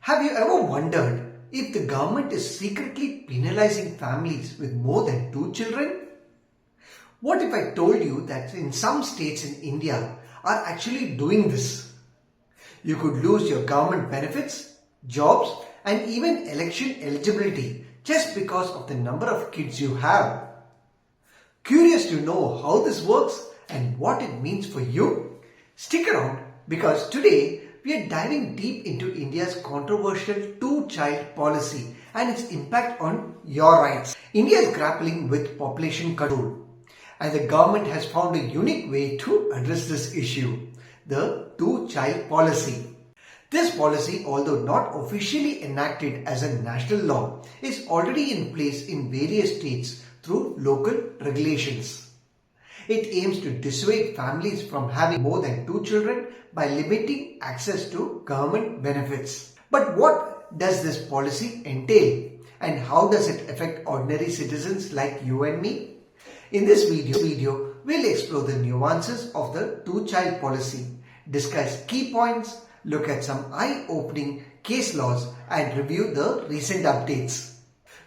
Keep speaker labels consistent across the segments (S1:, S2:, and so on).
S1: Have you ever wondered if the government is secretly penalizing families with more than two children? What if I told you that in some states in India are actually doing this? You could lose your government benefits, jobs, and even election eligibility just because of the number of kids you have. Curious to know how this works and what it means for you? Stick around because today we are diving deep into India's controversial two-child policy and its impact on your rights. India is grappling with population control, and the government has found a unique way to address this issue, the two-child policy. This policy, although not officially enacted as a national law, is already in place in various states through local regulations. It aims to dissuade families from having more than two children by limiting access to government benefits. But what does this policy entail and how does it affect ordinary citizens like you and me? In this video, we'll explore the nuances of the two-child policy, discuss key points, look at some eye-opening case laws and review the recent updates.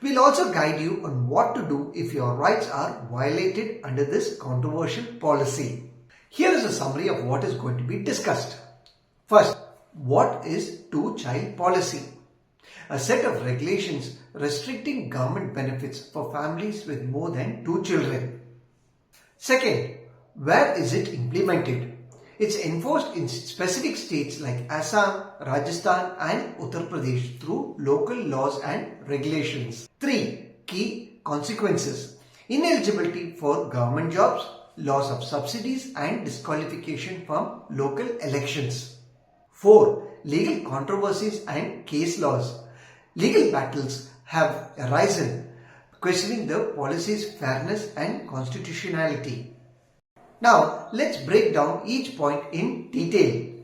S1: We'll also guide you on what to do if your rights are violated under this controversial policy. Here is a summary of what is going to be discussed. First, what is two-child policy? A set of regulations restricting government benefits for families with more than two children. Second, where is it implemented? It's enforced in specific states like Assam, Rajasthan and Uttar Pradesh through local laws and regulations. 3. Key consequences. Ineligibility for government jobs, loss of subsidies and disqualification from local elections. 4. Legal controversies and case laws. Legal battles have arisen, questioning the policy's fairness and constitutionality. Now, let's break down each point in detail.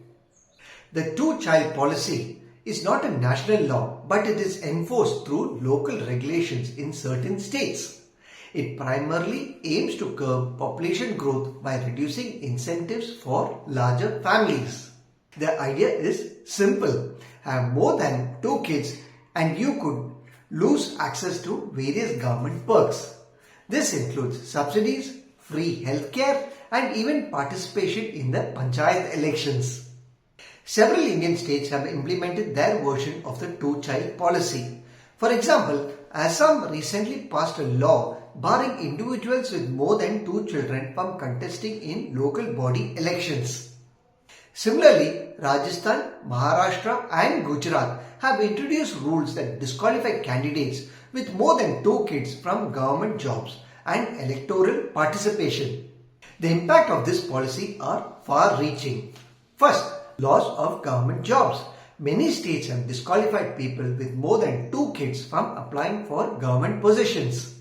S1: The two-child policy is not a national law, but it is enforced through local regulations in certain states. It primarily aims to curb population growth by reducing incentives for larger families. The idea is simple. Have more than two kids and you could lose access to various government perks. This includes subsidies, free healthcare, and even participation in the panchayat elections. Several Indian states have implemented their version of the two-child policy. For example, Assam recently passed a law barring individuals with more than two children from contesting in local body elections. Similarly, Rajasthan, Maharashtra and Gujarat have introduced rules that disqualify candidates with more than two kids from government jobs and electoral participation. The impact of this policy are far-reaching. First, loss of government jobs. Many states have disqualified people with more than two kids from applying for government positions.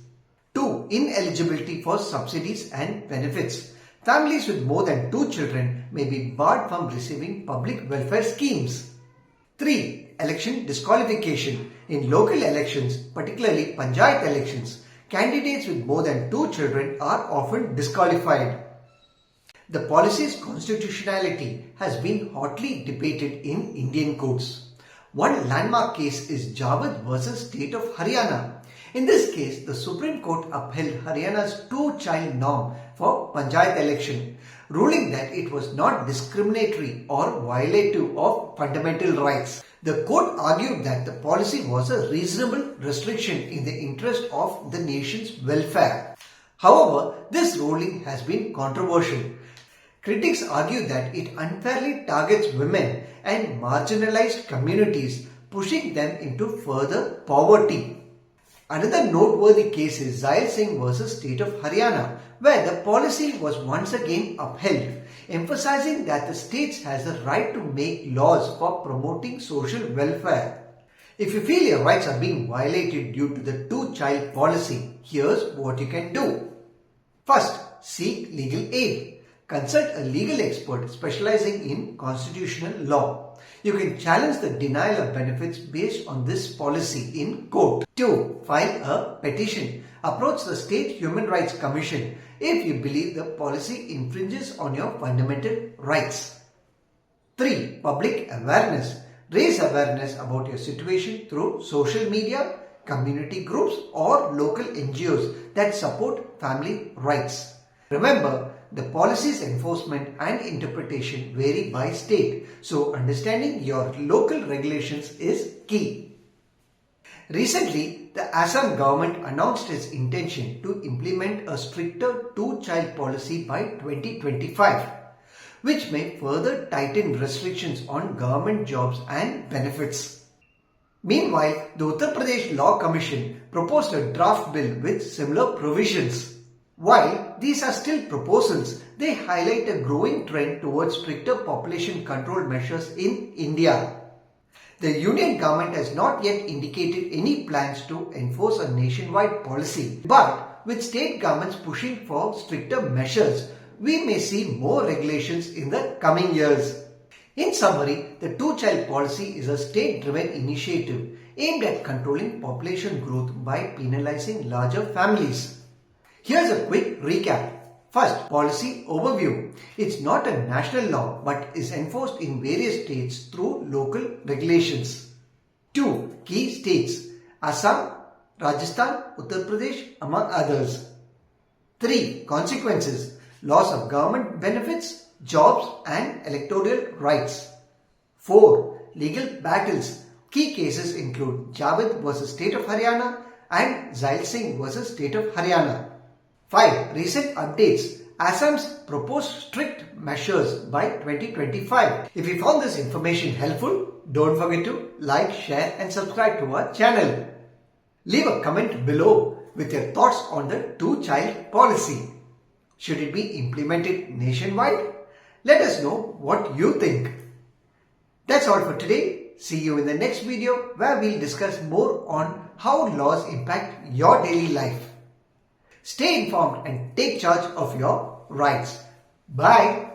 S1: 2. Ineligibility for subsidies and benefits. Families with more than two children may be barred from receiving public welfare schemes. 3. Election disqualification. In local elections, particularly panchayat elections, candidates with more than two children are often disqualified. The policy's constitutionality has been hotly debated in Indian courts. One landmark case is Javed versus State of Haryana. In this case, the Supreme Court upheld Haryana's two-child norm for panchayat election, ruling that it was not discriminatory or violative of fundamental rights. The court argued that the policy was a reasonable restriction in the interest of the nation's welfare. However, this ruling has been controversial. Critics argue that it unfairly targets women and marginalized communities, pushing them into further poverty. Another noteworthy case is Zail Singh versus State of Haryana, where the policy was once again upheld, emphasizing that the states has the right to make laws for promoting social welfare. If you feel your rights are being violated due to the two-child policy, here's what you can do. First, seek legal aid. Consult a legal expert specializing in constitutional law. You can challenge the denial of benefits based on this policy in court. 2. File a petition. Approach the State Human Rights Commission if you believe the policy infringes on your fundamental rights. 3. Public awareness. Raise awareness about your situation through social media, community groups or local NGOs that support family rights. Remember, the policies enforcement and interpretation vary by state, so understanding your local regulations is key. Recently, the Assam government announced its intention to implement a stricter two-child policy by 2025, which may further tighten restrictions on government jobs and benefits. Meanwhile, the Uttar Pradesh Law Commission proposed a draft bill with similar provisions. While these are still proposals, they highlight a growing trend towards stricter population control measures in India. The Union government has not yet indicated any plans to enforce a nationwide policy, but with state governments pushing for stricter measures, we may see more regulations in the coming years. In summary, the two-child policy is a state-driven initiative aimed at controlling population growth by penalizing larger families. Here's a quick recap. First, policy overview. It's not a national law but is enforced in various states through local regulations. 2. Key states: Assam, Rajasthan, Uttar Pradesh, among others. 3. Consequences: loss of government benefits, jobs and electoral rights. 4. Legal battles. Key cases include Javed vs State of Haryana and Zail Singh vs State of Haryana. 5. Recent updates. Assam's proposed strict measures by 2025. If you found this information helpful, don't forget to like, share and subscribe to our channel. Leave a comment below with your thoughts on the two-child policy. Should it be implemented nationwide? Let us know what you think. That's all for today. See you in the next video where we'll discuss more on how laws impact your daily life. Stay informed and take charge of your rights. Bye.